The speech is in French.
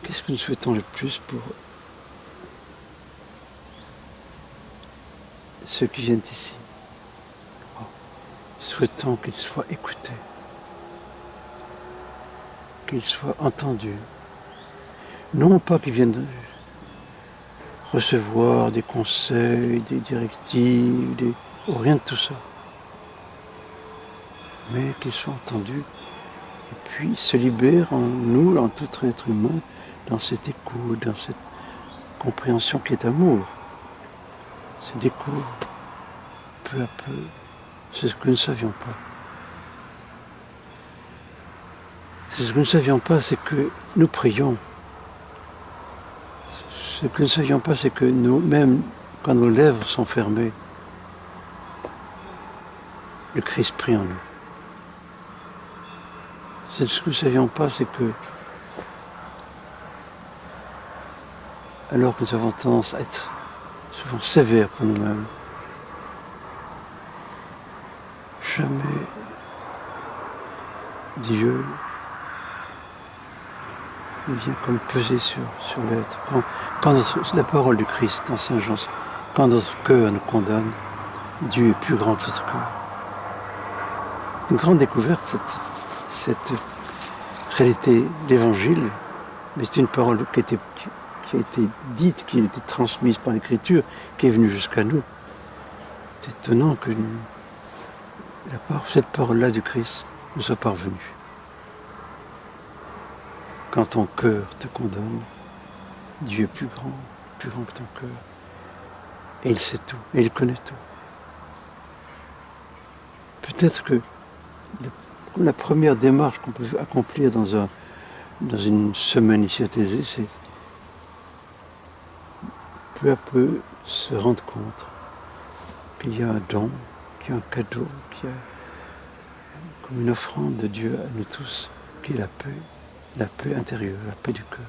Qu'est-ce que nous souhaitons le plus pour ceux qui viennent ici? Souhaitons qu'ils soient écoutés, qu'ils soient entendus. Non pas qu'ils viennent recevoir des conseils, des directives, rien de tout ça. Mais qu'ils soient entendus et puis se libèrent en nous, en tout être humain, dans cette écoute, dans cette compréhension qui est amour. Se découvre peu à peu. C'est ce que nous ne savions pas. C'est ce que nous ne savions pas, c'est que nous prions. Ce que nous ne savions pas, c'est que nous, même quand nos lèvres sont fermées, le Christ prie en nous. C'est ce que nous ne savions pas, c'est que, alors que nous avons tendance à être souvent sévères pour nous-mêmes, jamais Dieu il vient comme peser sur l'être. Quand la parole du Christ dans Saint Jean, quand notre cœur nous condamne, Dieu est plus grand que notre cœur. C'est une grande découverte, cette réalité de l'Évangile, mais c'est une parole qui a été dite, qui a été transmise par l'Écriture, qui est venue jusqu'à nous. C'est étonnant que cette parole-là du Christ nous soit parvenue. Quand ton cœur te condamne, Dieu est plus grand que ton cœur. Et il sait tout, et il connaît tout. Peut-être que la première démarche qu'on peut accomplir dans une semaine ici à Thésée, c'est peu à peu se rendre compte qu'il y a un don, qu'il y a un cadeau, qu'il y a comme une offrande de Dieu à nous tous, qui est la paix intérieure, la paix du cœur.